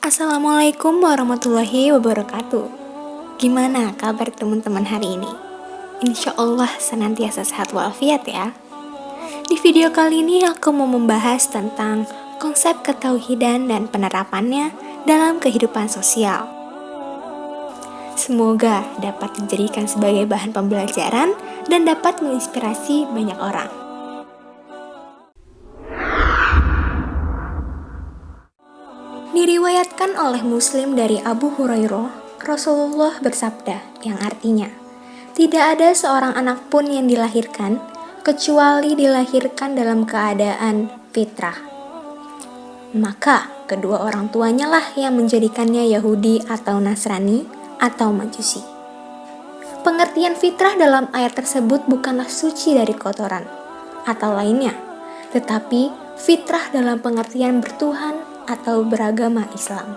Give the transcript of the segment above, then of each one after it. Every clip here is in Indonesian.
Assalamualaikum warahmatullahi wabarakatuh. Gimana kabar teman-teman hari ini? Insya Allah senantiasa sehat walafiat ya. Di video kali ini aku mau membahas tentang konsep ketauhidan dan penerapannya dalam kehidupan sosial. Semoga dapat dijadikan sebagai bahan pembelajaran dan dapat menginspirasi banyak orang. Diriwayatkan oleh Muslim dari Abu Hurairah, Rasulullah bersabda yang artinya, tidak ada seorang anak pun yang dilahirkan kecuali dilahirkan dalam keadaan fitrah. Maka kedua orang tuanya lah yang menjadikannya Yahudi atau Nasrani atau Majusi. Pengertian fitrah dalam ayat tersebut bukanlah suci dari kotoran atau lainnya, tetapi fitrah dalam pengertian bertuhan atau beragama Islam.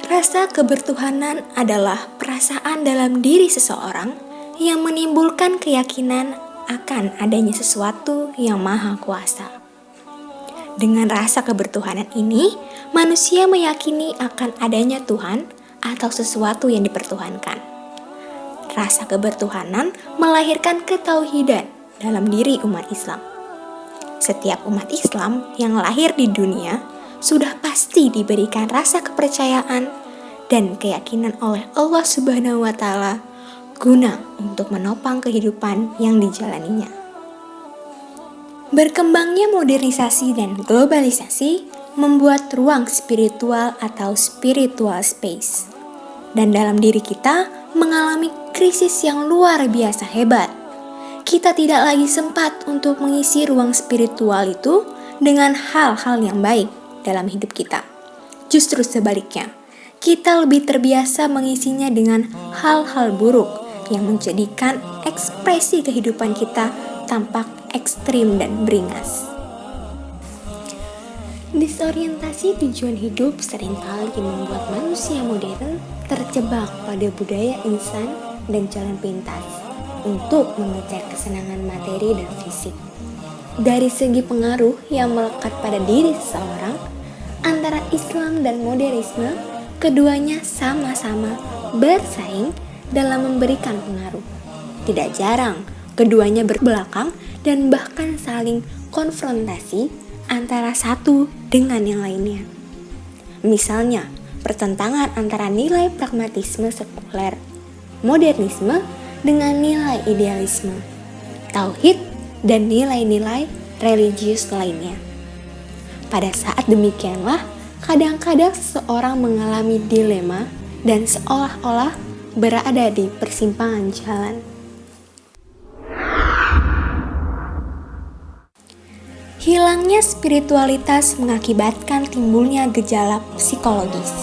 Rasa kebertuhanan adalah perasaan dalam diri seseorang yang menimbulkan keyakinan akan adanya sesuatu yang maha kuasa. Dengan rasa kebertuhanan ini, manusia meyakini akan adanya Tuhan atau sesuatu yang dipertuhankan. Rasa kebertuhanan melahirkan ketauhidan dalam diri umat Islam. Setiap umat Islam yang lahir di dunia sudah pasti diberikan rasa kepercayaan dan keyakinan oleh Allah Subhanahu wa Ta'ala guna untuk menopang kehidupan yang dijalaninya. Berkembangnya modernisasi dan globalisasi membuat ruang spiritual atau spiritual space, dan dalam diri kita mengalami krisis yang luar biasa hebat. Kita tidak lagi sempat untuk mengisi ruang spiritual itu dengan hal-hal yang baik dalam hidup kita. Justru sebaliknya, kita lebih terbiasa mengisinya dengan hal-hal buruk yang menjadikan ekspresi kehidupan kita tampak ekstrim dan beringas. Disorientasi tujuan hidup seringkali membuat manusia modern terjebak pada budaya instan dan jalan pintas untuk mengejar kesenangan materi dan fisik. Dari segi pengaruh yang melekat pada diri seseorang, antara Islam dan modernisme, keduanya sama-sama bersaing dalam memberikan pengaruh. Tidak jarang, keduanya berbelakang dan bahkan saling konfrontasi antara satu dengan yang lainnya. Misalnya, pertentangan antara nilai pragmatisme sekuler, modernisme dengan nilai idealisme, tauhid dan nilai-nilai religius lainnya. Pada saat demikianlah, kadang-kadang seseorang mengalami dilema dan seolah-olah berada di persimpangan jalan. Hilangnya spiritualitas mengakibatkan timbulnya gejala psikologis,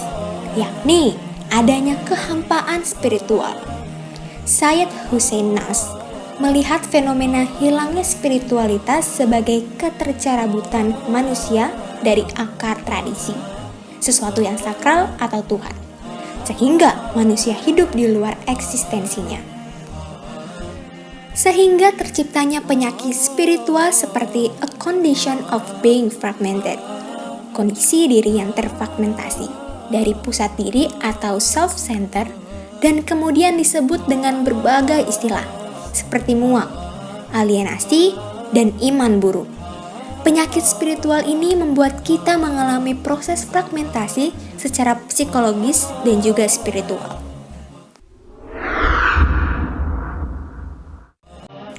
yakni adanya kehampaan spiritual. Sayyid Hussein Nas melihat fenomena hilangnya spiritualitas sebagai ketercarabutan manusia dari akar tradisi, sesuatu yang sakral atau Tuhan, sehingga manusia hidup di luar eksistensinya. Sehingga terciptanya penyakit spiritual seperti a condition of being fragmented, kondisi diri yang terfragmentasi dari pusat diri atau self-center, dan kemudian disebut dengan berbagai istilah seperti muak, alienasi, dan iman buruk. Penyakit spiritual ini membuat kita mengalami proses fragmentasi secara psikologis dan juga spiritual.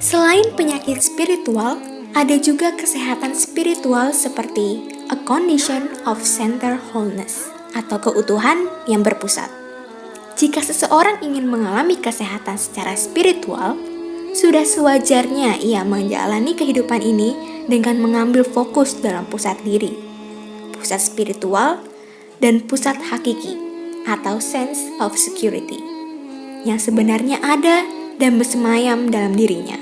Selain penyakit spiritual, ada juga kesehatan spiritual seperti a condition of center wholeness atau keutuhan yang berpusat. Jika seseorang ingin mengalami kesehatan secara spiritual, sudah sewajarnya ia menjalani kehidupan ini dengan mengambil fokus dalam pusat diri, pusat spiritual, dan pusat hakiki atau sense of security yang sebenarnya ada dan bersemayam dalam dirinya.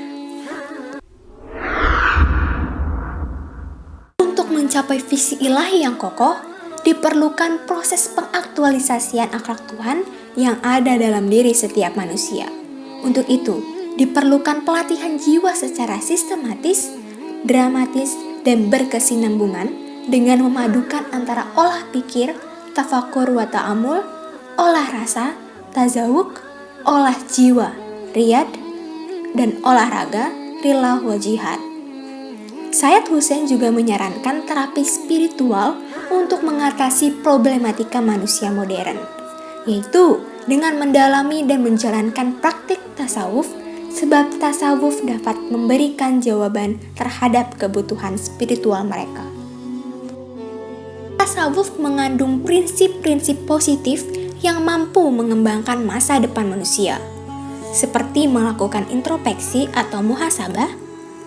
Untuk mencapai visi ilahi yang kokoh, diperlukan proses pengaktualisasian akhlak Tuhan yang ada dalam diri setiap manusia. Untuk itu, diperlukan pelatihan jiwa secara sistematis, dramatis, dan berkesinambungan dengan memadukan antara olah pikir, tafakur wa ta'amul, olah rasa, tazawuk, olah jiwa, riyad, dan olahraga, rilah wa jihad. Sayyid Hussein juga menyarankan terapi spiritual untuk mengatasi problematika manusia modern, yaitu dengan mendalami dan menjalankan praktik tasawuf, sebab tasawuf dapat memberikan jawaban terhadap kebutuhan spiritual mereka. Tasawuf mengandung prinsip-prinsip positif yang mampu mengembangkan masa depan manusia, seperti melakukan introspeksi atau muhasabah.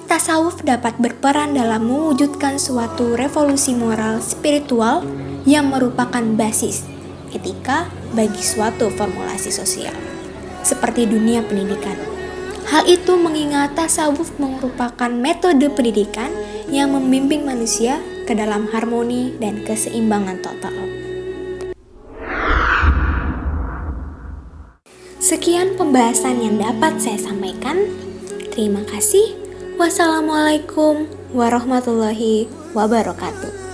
Tasawuf dapat berperan dalam mewujudkan suatu revolusi moral spiritual yang merupakan basis etika bagi suatu formulasi sosial, seperti dunia pendidikan. Hal itu mengingat tasawuf merupakan metode pendidikan yang membimbing manusia ke dalam harmoni dan keseimbangan total. Sekian pembahasan yang dapat saya sampaikan. Terima kasih. Wassalamualaikum warahmatullahi wabarakatuh.